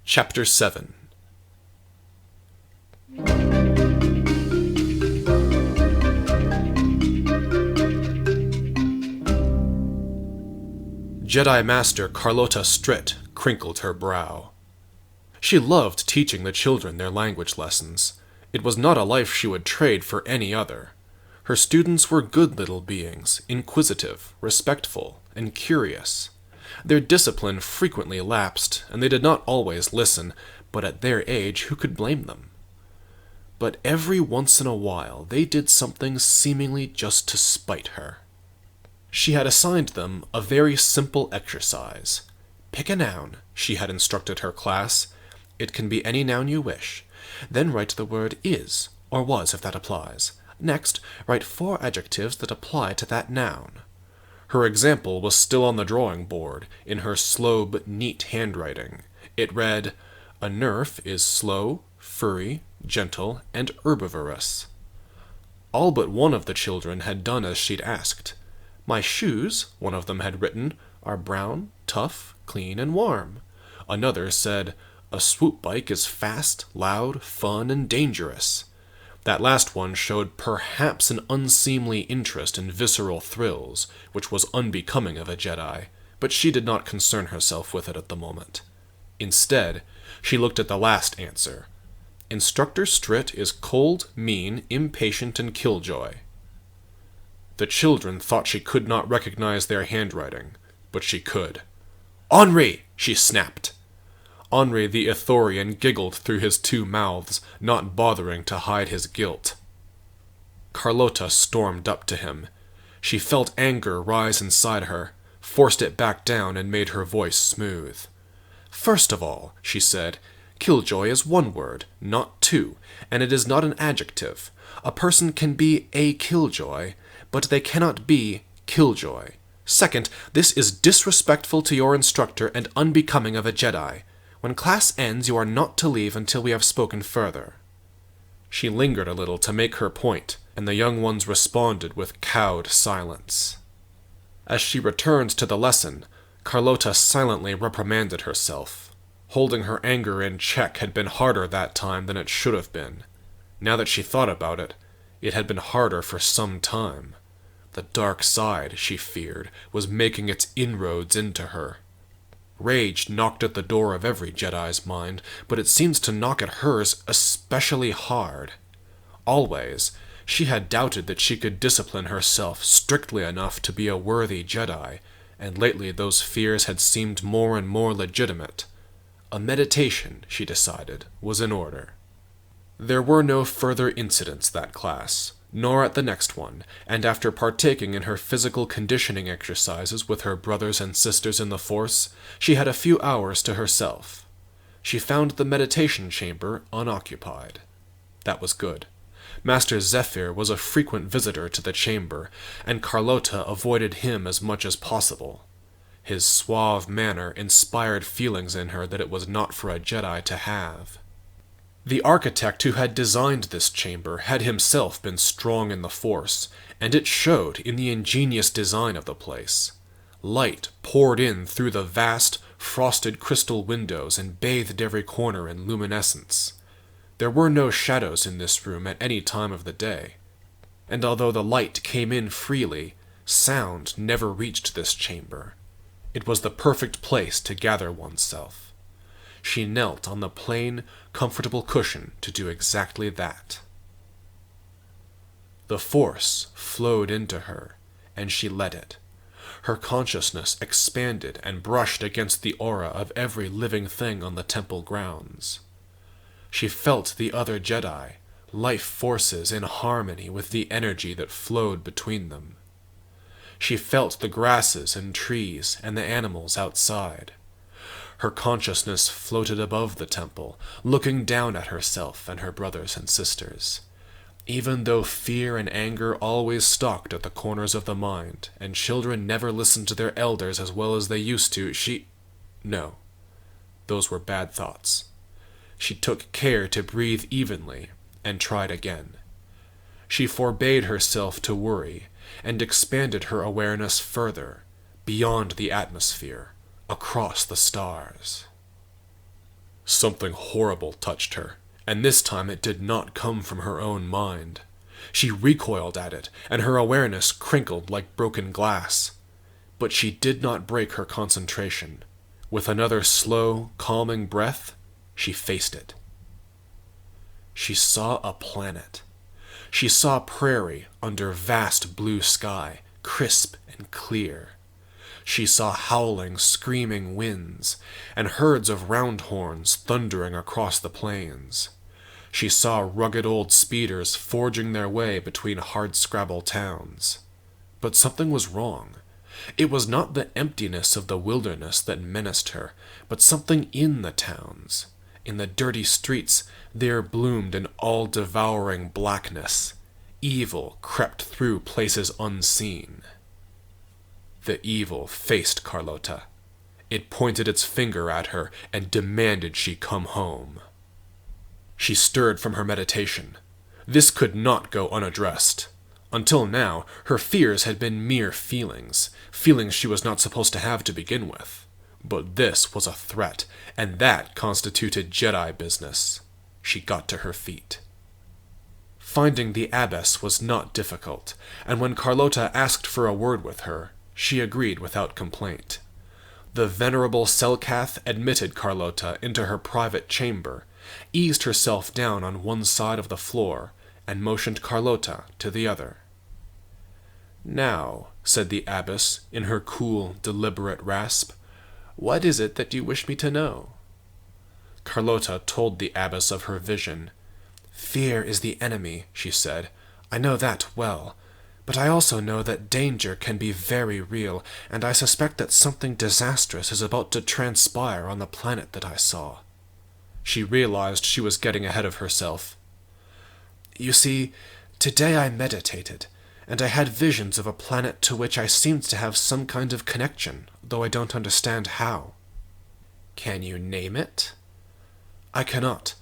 Chapter 7. Jedi Master Carlotta Stritt crinkled her brow. She loved teaching the children their language lessons. It was not a life she would trade for any other. Her students were good little beings, inquisitive, respectful, and curious. Their discipline frequently lapsed, and they did not always listen, but at their age who could blame them? But every once in a while they did something seemingly just to spite her. She had assigned them a very simple exercise. Pick a noun, she had instructed her class. It can be any noun you wish. Then write the word is, or was if that applies. Next, write 4 adjectives that apply to that noun. Her example was still on the drawing board, in her slow but neat handwriting. It read, "A nerf is slow, furry, gentle, and herbivorous." All but one of the children had done as she'd asked. "My shoes," one of them had written, "are brown, tough, clean, and warm." Another said, "A swoop bike is fast, loud, fun, and dangerous." That last one showed perhaps an unseemly interest in visceral thrills, which was unbecoming of a Jedi, but she did not concern herself with it at the moment. Instead, she looked at the last answer. "Instructor Stritt is cold, mean, impatient, and killjoy." The children thought she could not recognize their handwriting, but she could. "Henri!" she snapped. Henri the Ithorian giggled through his 2 mouths, not bothering to hide his guilt. Carlotta stormed up to him. She felt anger rise inside her, forced it back down, and made her voice smooth. "First of all," she said, "killjoy is 1 word, not 2, and it is not an adjective. A person can be a killjoy, but they cannot be killjoy. Second, this is disrespectful to your instructor and unbecoming of a Jedi. When class ends, you are not to leave until we have spoken further." She lingered a little to make her point, and the young ones responded with cowed silence. As she returned to the lesson, Carlotta silently reprimanded herself. Holding her anger in check had been harder that time than it should have been. Now that she thought about it, it had been harder for some time. The dark side, she feared, was making its inroads into her. Rage knocked at the door of every Jedi's mind, but it seems to knock at hers especially hard. Always, she had doubted that she could discipline herself strictly enough to be a worthy Jedi, and lately those fears had seemed more and more legitimate. A meditation, she decided, was in order. There were no further incidents that class, nor at the next one, and after partaking in her physical conditioning exercises with her brothers and sisters in the Force, she had a few hours to herself. She found the meditation chamber unoccupied. That was good. Master Zephyr was a frequent visitor to the chamber, and Carlotta avoided him as much as possible. His suave manner inspired feelings in her that it was not for a Jedi to have. The architect who had designed this chamber had himself been strong in the Force, and it showed in the ingenious design of the place. Light poured in through the vast, frosted crystal windows and bathed every corner in luminescence. There were no shadows in this room at any time of the day, and although the light came in freely, sound never reached this chamber. It was the perfect place to gather oneself. She knelt on the plain, comfortable cushion to do exactly that. The Force flowed into her, and she let it. Her consciousness expanded and brushed against the aura of every living thing on the temple grounds. She felt the other Jedi, life forces in harmony with the energy that flowed between them. She felt the grasses and trees and the animals outside. Her consciousness floated above the temple, looking down at herself and her brothers and sisters. Even though fear and anger always stalked at the corners of the mind, and children never listened to their elders as well as they used to, No, those were bad thoughts. She took care to breathe evenly, and tried again. She forbade herself to worry, and expanded her awareness further, beyond the atmosphere, across the stars. Something horrible touched her, and this time it did not come from her own mind. She recoiled at it, and her awareness crinkled like broken glass. But she did not break her concentration. With another slow, calming breath, she faced it. She saw a planet. She saw Prairie under vast blue sky, crisp and clear. She saw howling, screaming winds, and herds of roundhorns thundering across the plains. She saw rugged old speeders forging their way between hardscrabble towns. But something was wrong. It was not the emptiness of the wilderness that menaced her, but something in the towns. In the dirty streets there bloomed an all-devouring blackness. Evil crept through places unseen. The evil faced Carlota. It pointed its finger at her and demanded she come home. She stirred from her meditation. This could not go unaddressed. Until now, her fears had been mere feelings she was not supposed to have to begin with. But this was a threat, and that constituted Jedi business. She got to her feet. Finding the abbess was not difficult, and when Carlota asked for a word with her, she agreed without complaint. The venerable Selkath admitted Carlota into her private chamber, eased herself down on one side of the floor, and motioned Carlota to the other. "Now," said the abbess, in her cool, deliberate rasp, "what is it that you wish me to know?" Carlota told the abbess of her vision. "Fear is the enemy," she said. "I know that well. But I also know that danger can be very real, and I suspect that something disastrous is about to transpire on the planet that I saw." She realized she was getting ahead of herself. "You see, today I meditated, and I had visions of a planet to which I seemed to have some kind of connection, though I don't understand how." "Can you name it?" "I cannot.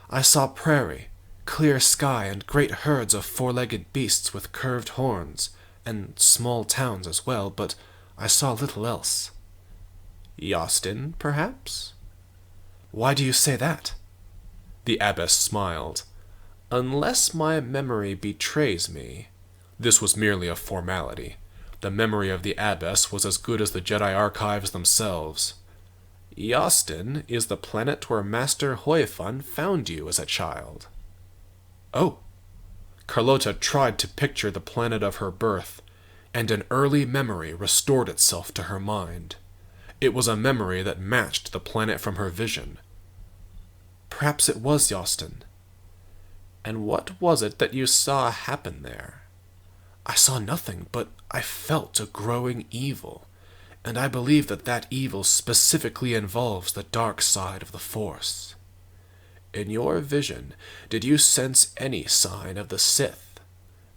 I saw Prairie, clear sky, and great herds of four-legged beasts with curved horns, and small towns as well, but I saw little else." "Yostin, perhaps?" "Why do you say that?" The abbess smiled. "Unless my memory betrays me." This was merely a formality. The memory of the abbess was as good as the Jedi archives themselves. "Yostin is the planet where Master Hoifun found you as a child." "Oh." Carlota tried to picture the planet of her birth, and an early memory restored itself to her mind. It was a memory that matched the planet from her vision. "Perhaps it was Yostin." "And what was it that you saw happen there?" "I saw nothing, but I felt a growing evil, and I believe that that evil specifically involves the dark side of the Force." "In your vision, did you sense any sign of the Sith?"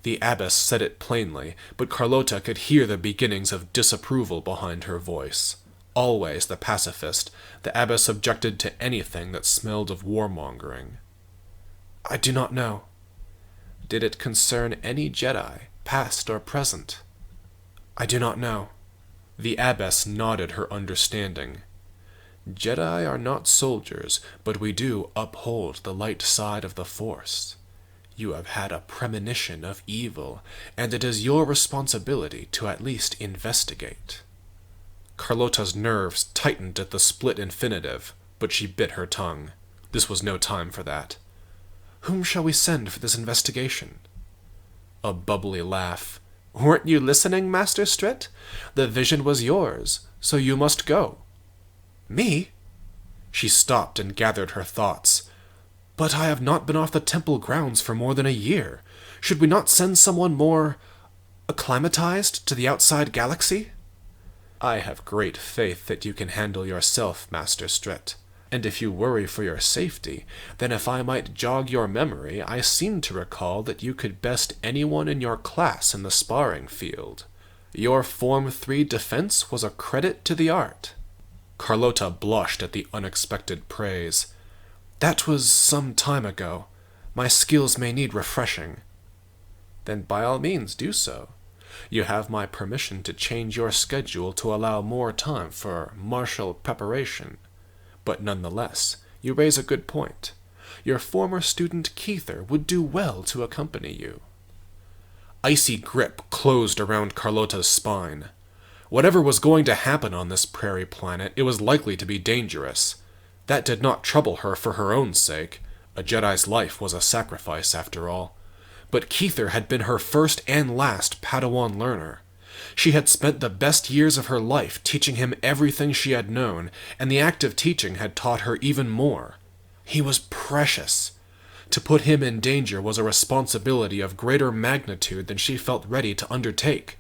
The abbess said it plainly, but Carlota could hear the beginnings of disapproval behind her voice. Always the pacifist, the abbess objected to anything that smelled of warmongering. "I do not know." "Did it concern any Jedi, past or present?" "I do not know." The abbess nodded her understanding. "Jedi are not soldiers, but we do uphold the light side of the Force. You have had a premonition of evil, and it is your responsibility to at least investigate." Carlota's nerves tightened at the split infinitive, but she bit her tongue. This was no time for that. "Whom shall we send for this investigation?" A bubbly laugh. "Weren't you listening, Master Strit? The vision was yours, so you must go." "Me?" She stopped and gathered her thoughts. "But I have not been off the temple grounds for more than a year. Should we not send someone more acclimatized to the outside galaxy?" "I have great faith that you can handle yourself, Master Strit. And if you worry for your safety, then if I might jog your memory, I seem to recall that you could best anyone in your class in the sparring field. Your Form 3 defense was a credit to the art." Carlota blushed at the unexpected praise. "That was some time ago. My skills may need refreshing." "Then by all means do so. You have my permission to change your schedule to allow more time for martial preparation. But nonetheless, You raise a good point. Your former student Keither would do well to accompany you." Icy grip closed around Carlota's spine. Whatever was going to happen on this prairie planet, it was likely to be dangerous. That did not trouble her for her own sake. A Jedi's life was a sacrifice, after all. But Keither had been her first and last Padawan learner. She had spent the best years of her life teaching him everything she had known, and the act of teaching had taught her even more. He was precious. To put him in danger was a responsibility of greater magnitude than she felt ready to undertake.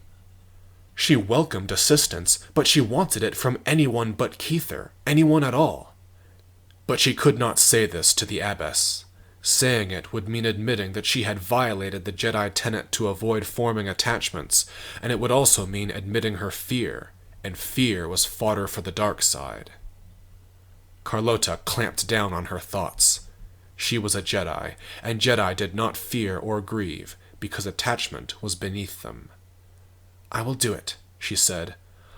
She welcomed assistance, but she wanted it from anyone but Keither, anyone at all. But she could not say this to the Abbess. Saying it would mean admitting that she had violated the Jedi tenet to avoid forming attachments, and it would also mean admitting her fear, and fear was fodder for the dark side. Carlota clamped down on her thoughts. She was a Jedi, and Jedi did not fear or grieve, because attachment was beneath them. "I will do it," she said.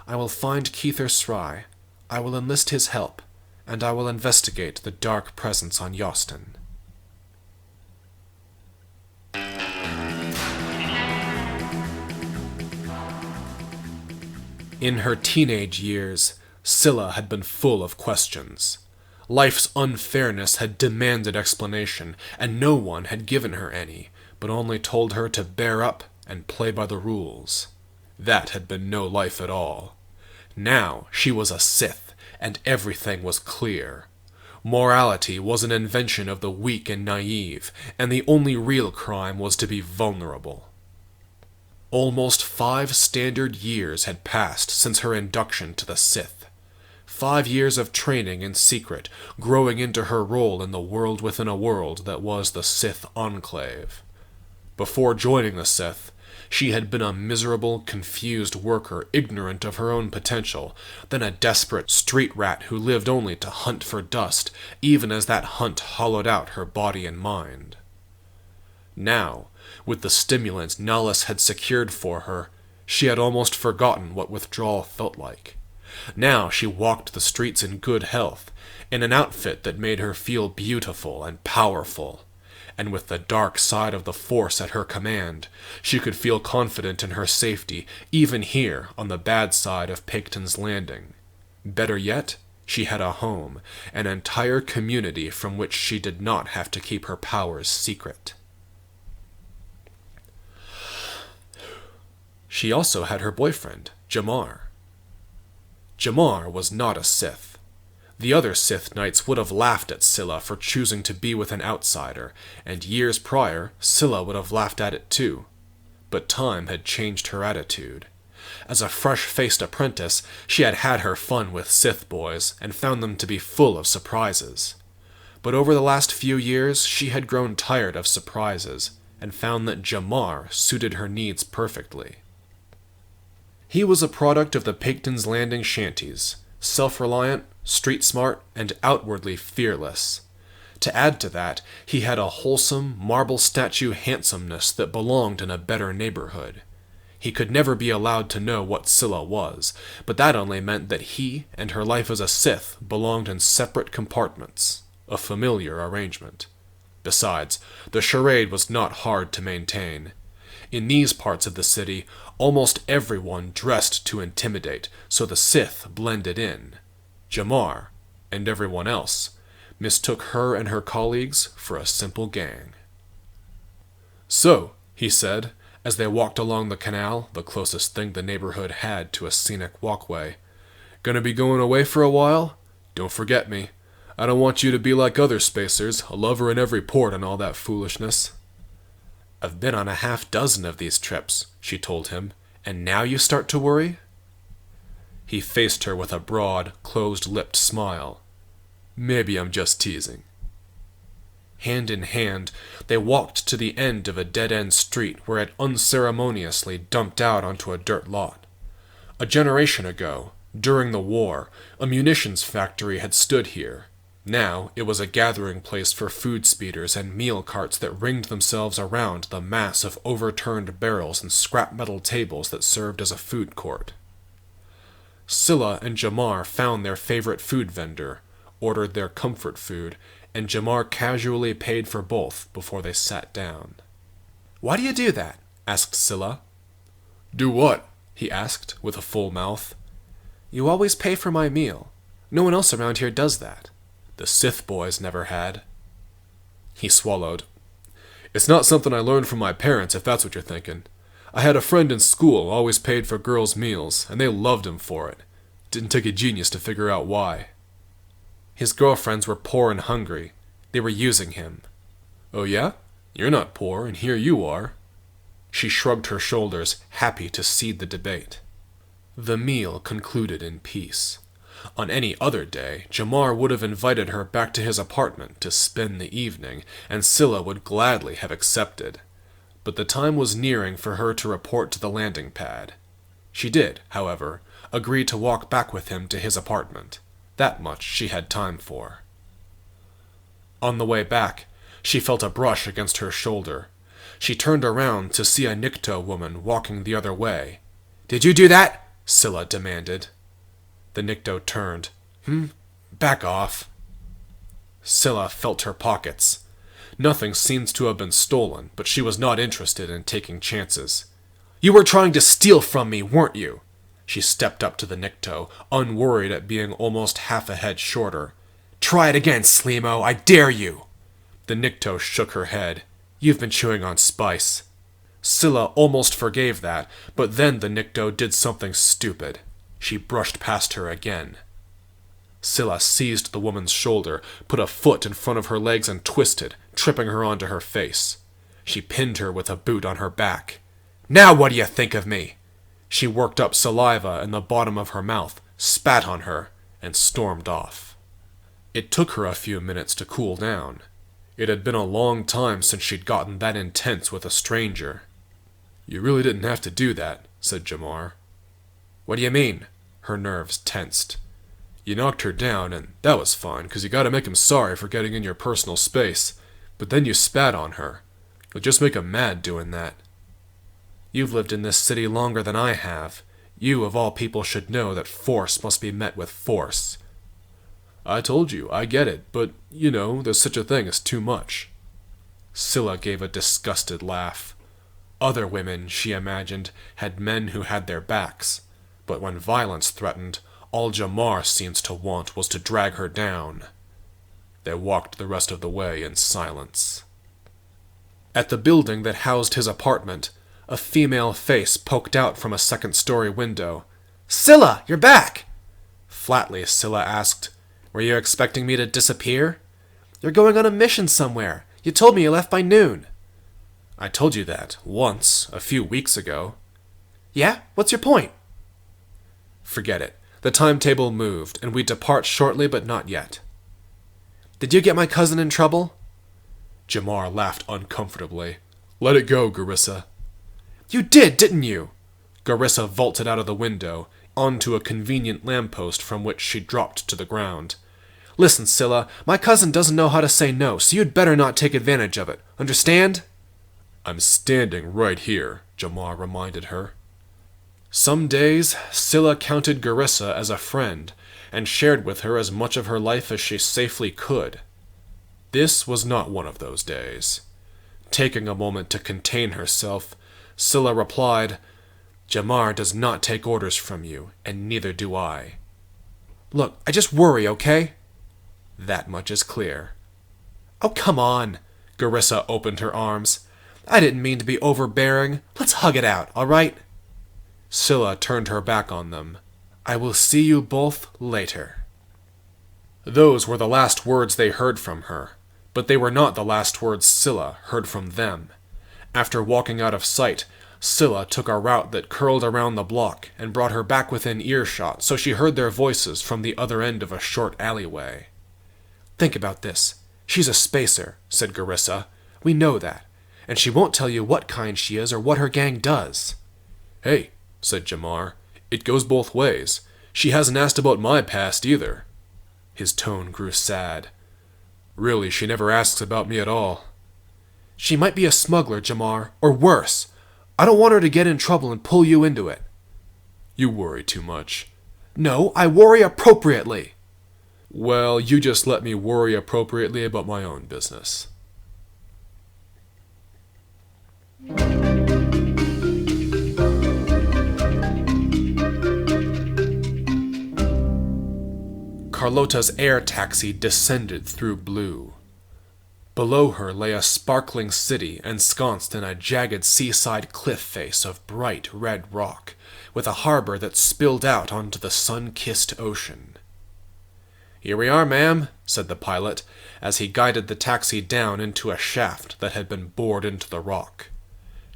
"I will find Keither Sry. I will enlist his help, and I will investigate the dark presence on Yostin." In her teenage years, Scylla had been full of questions. Life's unfairness had demanded explanation, and no one had given her any, but only told her to bear up and play by the rules. That had been no life at all. Now she was a Sith, and everything was clear. Morality was an invention of the weak and naive, and the only real crime was to be vulnerable. Almost 5 standard years had passed since her induction to the Sith. 5 years of training in secret, growing into her role in the world within a world that was the Sith Enclave. Before joining the Sith, she had been a miserable, confused worker ignorant of her own potential, then a desperate street rat who lived only to hunt for dust, even as that hunt hollowed out her body and mind. Now, with the stimulants Nahus had secured for her, she had almost forgotten what withdrawal felt like. Now she walked the streets in good health, in an outfit that made her feel beautiful and powerful. And with the dark side of the Force at her command, she could feel confident in her safety, even here on the bad side of Picton's Landing. Better yet, she had a home, an entire community from which she did not have to keep her powers secret. She also had her boyfriend, Jamar. Jamar was not a Sith. The other Sith Knights would have laughed at Scylla for choosing to be with an outsider, and years prior, Scylla would have laughed at it too. But time had changed her attitude. As a fresh-faced apprentice, she had had her fun with Sith boys, and found them to be full of surprises. But over the last few years, she had grown tired of surprises, and found that Jamar suited her needs perfectly. He was a product of the Picton's Landing shanties, self-reliant, street-smart, and outwardly fearless. To add to that, he had a wholesome, marble statue handsomeness that belonged in a better neighborhood. He could never be allowed to know what Scylla was, but that only meant that he and her life as a Sith belonged in separate compartments, a familiar arrangement. Besides, the charade was not hard to maintain. In these parts of the city, almost everyone dressed to intimidate, so the Sith blended in. Jamar, and everyone else, mistook her and her colleagues for a simple gang. "So," he said, as they walked along the canal, the closest thing the neighborhood had to a scenic walkway, "gonna be going away for a while? Don't forget me. I don't want you to be like other spacers, a lover in every port and all that foolishness." "I've been on a half-dozen of these trips," she told him, "and now you start to worry?" He faced her with a broad, closed-lipped smile. "Maybe I'm just teasing." Hand in hand, they walked to the end of a dead-end street where it unceremoniously dumped out onto a dirt lot. A generation ago, during the war, a munitions factory had stood here. Now it was a gathering place for food speeders and meal carts that ringed themselves around the mass of overturned barrels and scrap metal tables that served as a food court. Scylla and Jamar found their favorite food vendor, ordered their comfort food, and Jamar casually paid for both before they sat down. "Why do you do that?" asked Scylla. "Do what?" he asked, with a full mouth. "You always pay for my meal. No one else around here does that. The Sith boys never had." He swallowed. "It's not something I learned from my parents, if that's what you're thinking. I had a friend in school always paid for girls' meals, and they loved him for it. Didn't take a genius to figure out why." His girlfriends were poor and hungry. They were using him. "Oh yeah? You're not poor, and here you are." She shrugged her shoulders, happy to cede the debate. The meal concluded in peace. On any other day, Jamar would have invited her back to his apartment to spend the evening, and Scylla would gladly have accepted. But the time was nearing for her to report to the landing pad. She did, however, agree to walk back with him to his apartment. That much she had time for. On the way back, she felt a brush against her shoulder. She turned around to see a Nikto woman walking the other way. "Did you do that?" Scylla demanded. The Nikto turned. Back off." Scylla felt her pockets. Nothing seems to have been stolen, but she was not interested in taking chances. "You were trying to steal from me, weren't you?" She stepped up to the Nikto, unworried at being almost half a head shorter. "Try it again, Slimo, I dare you!" The Nikto shook her head. "You've been chewing on spice." Scylla almost forgave that, but then the Nikto did something stupid. She brushed past her again. Scylla seized the woman's shoulder, put a foot in front of her legs and twisted, tripping her onto her face. She pinned her with a boot on her back. "Now what do you think of me?" She worked up saliva in the bottom of her mouth, spat on her, and stormed off. It took her a few minutes to cool down. It had been a long time since she'd gotten that intense with a stranger. "You really didn't have to do that," said Jamar. "What do you mean?" Her nerves tensed. "You knocked her down, and that was fine, because you gotta make him sorry for getting in your personal space. But then you spat on her. You'll just make him mad doing that." "You've lived in this city longer than I have. You, of all people, should know that force must be met with force." "I told you, I get it, but, there's such a thing as too much." Scylla gave a disgusted laugh. Other women, she imagined, had men who had their backs, but when violence threatened, all Jamar seemed to want was to drag her down. They walked the rest of the way in silence. At the building that housed his apartment, a female face poked out from a second-story window. "Scylla, you're back!" Flatly, Scylla asked, "Were you expecting me to disappear?" "You're going on a mission somewhere. You told me you left by noon." "I told you that once, a few weeks ago." "Yeah? What's your point?" "Forget it. The timetable moved, and we depart shortly, but not yet." "Did you get my cousin in trouble?" Jamar laughed uncomfortably. "Let it go, Garissa." "You did, didn't you?" Garissa vaulted out of the window, onto a convenient lamppost from which she dropped to the ground. "Listen, Scylla, my cousin doesn't know how to say no, so you'd better not take advantage of it. Understand?" "I'm standing right here," Jamar reminded her. Some days, Scylla counted Garissa as a friend, and shared with her as much of her life as she safely could. This was not one of those days. Taking a moment to contain herself, Scylla replied, "Jamar does not take orders from you, and neither do I." "Look, I just worry, okay?" "That much is clear." "Oh, come on." Garissa opened her arms. "I didn't mean to be overbearing. Let's hug it out, all right?" Scylla turned her back on them. "I will see you both later." Those were the last words they heard from her, but they were not the last words Scylla heard from them. After walking out of sight, Scylla took a route that curled around the block and brought her back within earshot, so she heard their voices from the other end of a short alleyway. "Think about this. She's a spacer," said Garissa. "We know that, and she won't tell you what kind she is or what her gang does." "Hey," said Jamar, "it goes both ways. She hasn't asked about my past either." His tone grew sad. "Really, she never asks about me at all." "She might be a smuggler, Jamar, or worse. I don't want her to get in trouble and pull you into it." "You worry too much." "No, I worry appropriately." Well, you just let me worry appropriately about my own business. Carlota's air taxi descended through blue. Below her lay a sparkling city ensconced in a jagged seaside cliff face of bright red rock, with a harbor that spilled out onto the sun-kissed ocean. "Here we are, ma'am," said the pilot, as he guided the taxi down into a shaft that had been bored into the rock.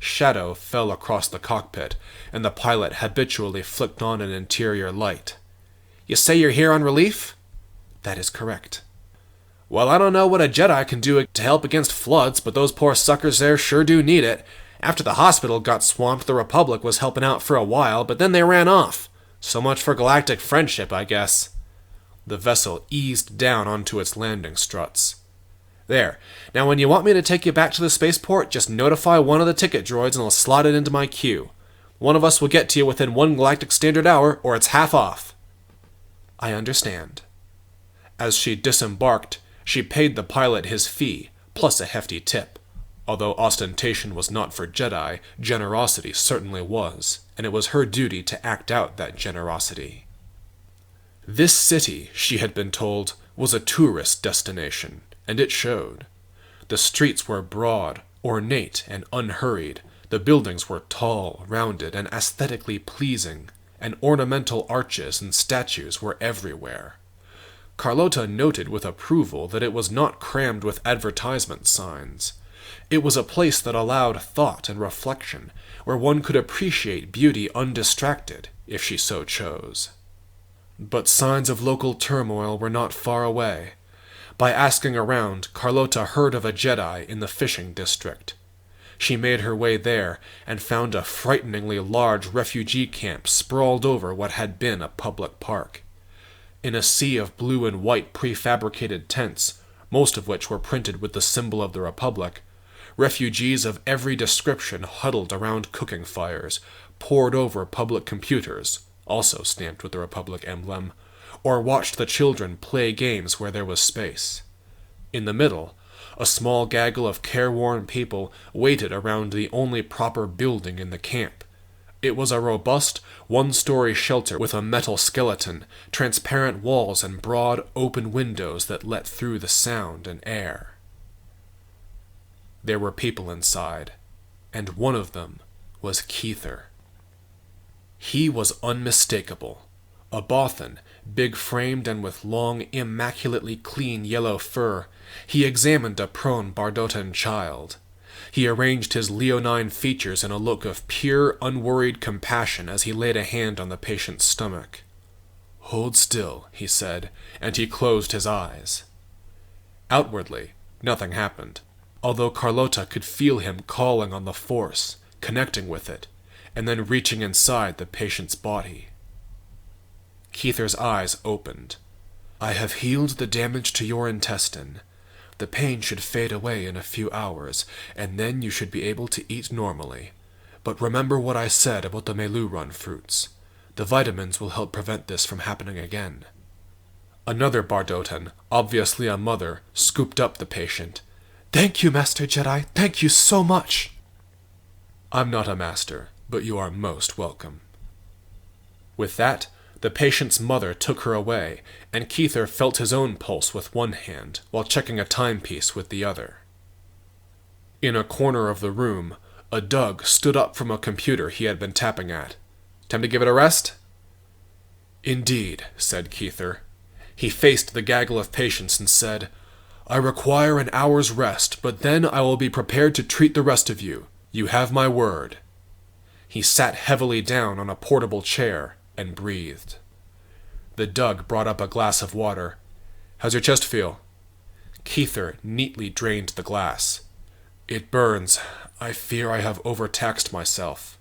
Shadow fell across the cockpit, and the pilot habitually flicked on an interior light. "You say you're here on relief?" "That is correct." "Well, I don't know what a Jedi can do to help against floods, but those poor suckers there sure do need it. After the hospital got swamped, the Republic was helping out for a while, but then they ran off. So much for galactic friendship, I guess." The vessel eased down onto its landing struts. "There. Now when you want me to take you back to the spaceport, just notify one of the ticket droids and I'll slot it into my queue. One of us will get to you within 1 galactic standard hour, or it's half off." "I understand." As she disembarked, she paid the pilot his fee, plus a hefty tip. Although ostentation was not for Jedi, generosity certainly was, and it was her duty to act out that generosity. This city, she had been told, was a tourist destination, and it showed. The streets were broad, ornate, and unhurried. The buildings were tall, rounded, and aesthetically pleasing, and ornamental arches and statues were everywhere. Carlota noted with approval that it was not crammed with advertisement signs. It was a place that allowed thought and reflection, where one could appreciate beauty undistracted, if she so chose. But signs of local turmoil were not far away. By asking around, Carlota heard of a Jedi in the fishing district. She made her way there, and found a frighteningly large refugee camp sprawled over what had been a public park. In a sea of blue and white prefabricated tents, most of which were printed with the symbol of the Republic, refugees of every description huddled around cooking fires, pored over public computers, also stamped with the Republic emblem, or watched the children play games where there was space. In the middle, a small gaggle of careworn people waited around the only proper building in the camp. It was a robust, one-story shelter with a metal skeleton, transparent walls, and broad, open windows that let through the sound and air. There were people inside, and one of them was Keither. He was unmistakable. A Bothan, big-framed and with long, immaculately clean yellow fur, he examined a prone Bardotan child. He arranged his leonine features in a look of pure, unworried compassion as he laid a hand on the patient's stomach. "Hold still," he said, and he closed his eyes. Outwardly, nothing happened, although Carlota could feel him calling on the Force, connecting with it, and then reaching inside the patient's body. Keither's eyes opened. "I have healed the damage to your intestine. The pain should fade away in a few hours, and then you should be able to eat normally. But remember what I said about the Melurun fruits. The vitamins will help prevent this from happening again." Another Bardotan, obviously a mother, scooped up the patient. "Thank you, Master Jedi. Thank you so much." "I'm not a master, but you are most welcome." With that, the patient's mother took her away, and Keither felt his own pulse with one hand, while checking a timepiece with the other. In a corner of the room, a Doug stood up from a computer he had been tapping at. "Time to give it a rest?" "Indeed," said Keither. He faced the gaggle of patients and said, "I require an hour's rest, but then I will be prepared to treat the rest of you. You have my word." He sat heavily down on a portable chair and breathed. The Doug brought up a glass of water. "How's your chest feel?" Keither neatly drained the glass. "It burns. I fear I have overtaxed myself."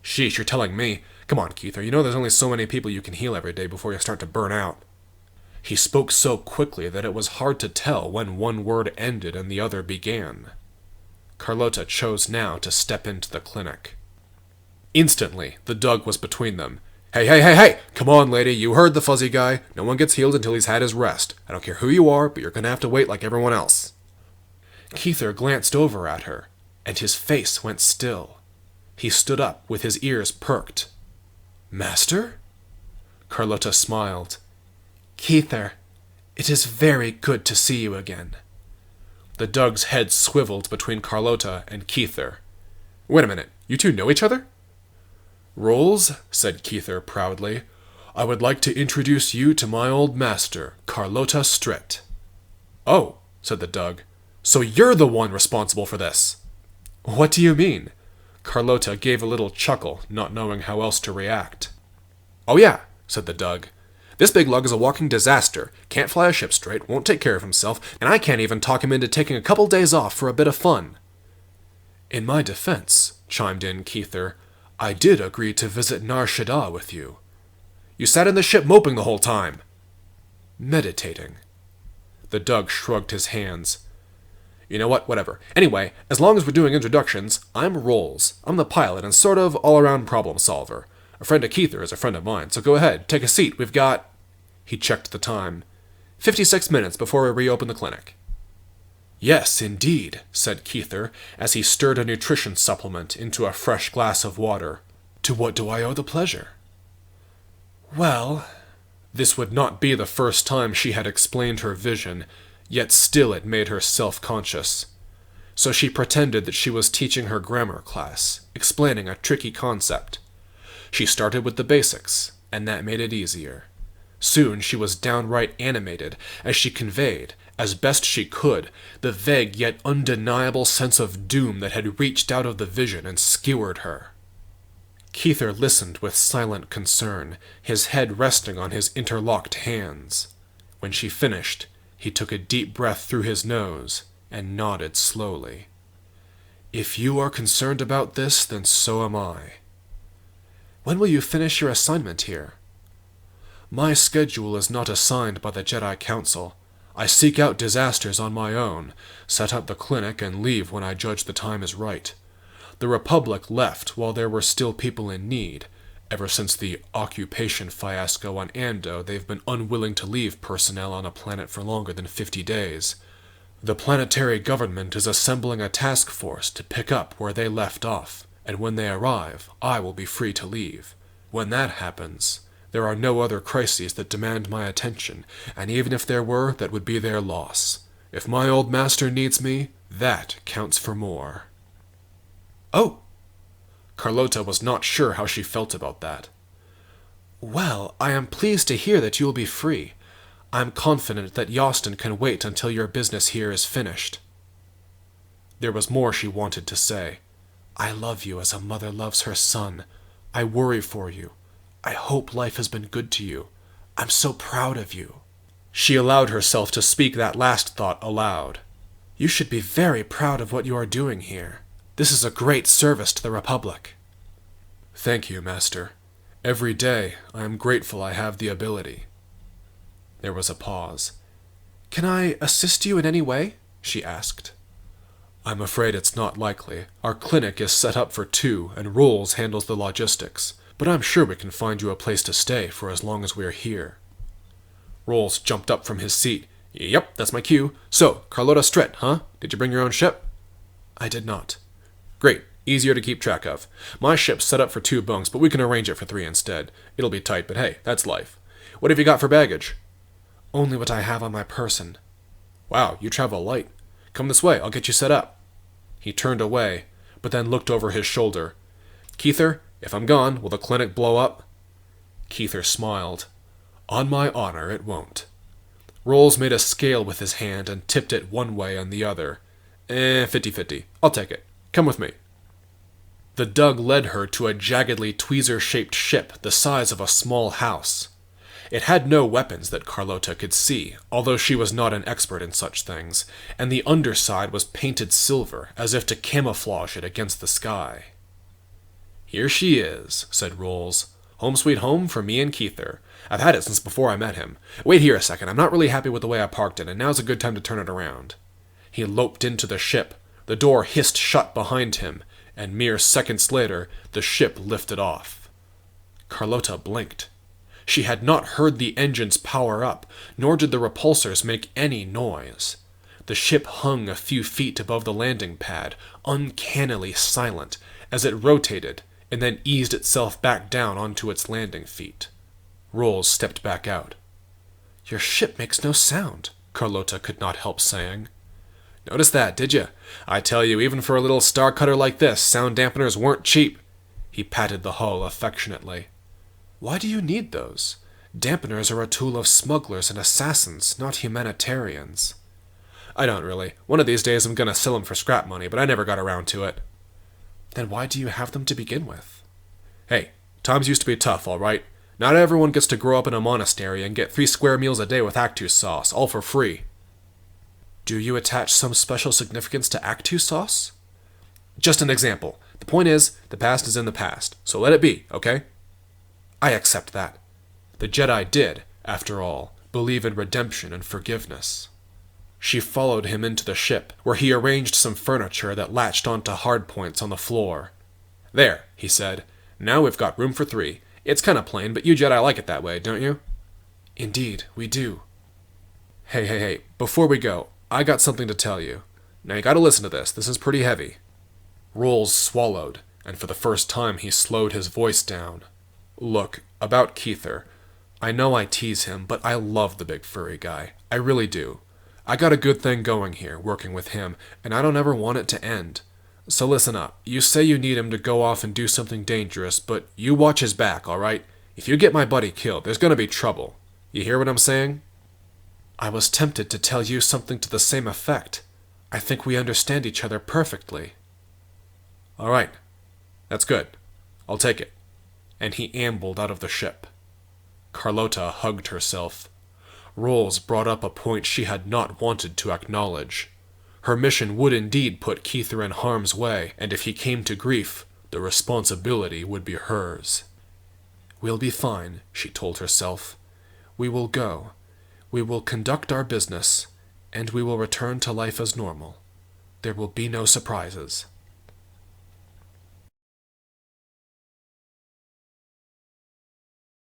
"Sheesh, you're telling me. Come on, Keither, you know there's only so many people you can heal every day before you start to burn out." He spoke so quickly that it was hard to tell when one word ended and the other began. Carlota chose now to step into the clinic. Instantly, the Doug was between them. Hey, hey, hey, hey! Come on, lady, you heard the fuzzy guy. No one gets healed until he's had his rest. I don't care who you are, but you're gonna have to wait like everyone else. Keither glanced over at her, and his face went still. He stood up with his ears perked. Master? Carlota smiled. Keither, it is very good to see you again. The Doug's head swiveled between Carlota and Keither. Wait a minute, you two know each other? Rolls, said Keither proudly, I would like to introduce you to my old master, Carlota Stritt. Oh, said the Doug, so you're the one responsible for this. What do you mean? Carlota gave a little chuckle, not knowing how else to react. Oh yeah, said the Doug. This big lug is a walking disaster, can't fly a ship straight, won't take care of himself, and I can't even talk him into taking a couple days off for a bit of fun. In my defense, chimed in Keither, I did agree to visit Nar Shaddaa with you. You sat in the ship moping the whole time. Meditating. The Doug shrugged his hands. You know what, whatever. Anyway, as long as we're doing introductions, I'm Rolls. I'm the pilot and sort of all-around problem solver. A friend of Keither is a friend of mine, so go ahead, take a seat. We've got... He checked the time. 56 minutes before we reopen the clinic. Yes, indeed, said Keither, as he stirred a nutrition supplement into a fresh glass of water. To what do I owe the pleasure? Well... This would not be the first time she had explained her vision, yet still it made her self-conscious. So she pretended that she was teaching her grammar class, explaining a tricky concept. She started with the basics, and that made it easier. Soon she was downright animated as she conveyed, as best she could, the vague yet undeniable sense of doom that had reached out of the vision and skewered her. Keither listened with silent concern, his head resting on his interlocked hands. When she finished, he took a deep breath through his nose and nodded slowly. If you are concerned about this, then so am I. When will you finish your assignment here? My schedule is not assigned by the Jedi Council. I seek out disasters on my own, set up the clinic, and leave when I judge the time is right. The Republic left while there were still people in need. Ever since the occupation fiasco on Ando, they've been unwilling to leave personnel on a planet for longer than 50 days. The planetary government is assembling a task force to pick up where they left off, and when they arrive, I will be free to leave. When that happens, there are no other crises that demand my attention, and even if there were, that would be their loss. If my old master needs me, that counts for more. Oh! Carlota was not sure how she felt about that. Well, I am pleased to hear that you will be free. I am confident that Yostin can wait until your business here is finished. There was more she wanted to say. I love you as a mother loves her son. I worry for you. I hope life has been good to you. I'm so proud of you. She allowed herself to speak that last thought aloud. You should be very proud of what you are doing here. This is a great service to the Republic. Thank you, Master. Every day I am grateful I have the ability. There was a pause. Can I assist you in any way? She asked. I'm afraid it's not likely. Our clinic is set up for 2, and Rolls handles the logistics. But I'm sure we can find you a place to stay for as long as we're here. Rolls jumped up from his seat. Yep, that's my cue. So, Carlota Stritt, huh? Did you bring your own ship? I did not. Great. Easier to keep track of. My ship's set up for 2 bunks, but we can arrange it for 3 instead. It'll be tight, but hey, that's life. What have you got for baggage? Only what I have on my person. Wow, you travel light. Come this way, I'll get you set up. He turned away, but then looked over his shoulder. Keither, if I'm gone, will the clinic blow up? Keither smiled. On my honor, it won't. Rolls made a scale with his hand and tipped it one way and the other. 50-50. I'll take it. Come with me. The Doug led her to a jaggedly tweezer-shaped ship the size of a small house. It had no weapons that Carlota could see, although she was not an expert in such things, and the underside was painted silver, as if to camouflage it against the sky. Here she is, said Rolls. Home sweet home for me and Keither. I've had it since before I met him. Wait here a second, I'm not really happy with the way I parked it, and now's a good time to turn it around. He loped into the ship. The door hissed shut behind him, and mere seconds later, the ship lifted off. Carlota blinked. She had not heard the engines power up, nor did the repulsors make any noise. The ship hung a few feet above the landing pad, uncannily silent, as it rotated and then eased itself back down onto its landing feet. Rolls stepped back out. "Your ship makes no sound," Carlota could not help saying. "Notice that, did you? I tell you, even for a little star cutter like this, sound dampeners weren't cheap." He patted the hull affectionately. "Why do you need those? Dampeners are a tool of smugglers and assassins, not humanitarians." "I don't really. One of these days I'm gonna sell them for scrap money, but I never got around to it." "Then why do you have them to begin with?" "Hey, times used to be tough, all right? Not everyone gets to grow up in a monastery and get 3 square meals a day with Actu sauce, all for free." "Do you attach some special significance to Actu sauce?" "Just an example. The point is, the past is in the past, so let it be, okay?" "I accept that." The Jedi did, after all, believe in redemption and forgiveness. She followed him into the ship, where he arranged some furniture that latched onto hardpoints on the floor. "There," he said. "Now we've got room for 3. It's kind of plain, but you Jedi like it that way, don't you?" "Indeed, we do." Hey, before we go, I got something to tell you. Now you gotta listen to this. This is pretty heavy." Rolls swallowed, and for the first time he slowed his voice down. "Look, about Keither. I know I tease him, but I love the big furry guy. I really do. I got a good thing going here, working with him, and I don't ever want it to end. So listen up. You say you need him to go off and do something dangerous, but you watch his back, alright? If you get my buddy killed, there's gonna be trouble. You hear what I'm saying?" "I was tempted to tell you something to the same effect. I think we understand each other perfectly." "Alright. That's good. I'll take it." And he ambled out of the ship. Carlota hugged herself. Rolls brought up a point she had not wanted to acknowledge. Her mission would indeed put Keither in harm's way, and if he came to grief, the responsibility would be hers. "We'll be fine," she told herself. "We will go. We will conduct our business, and we will return to life as normal. There will be no surprises."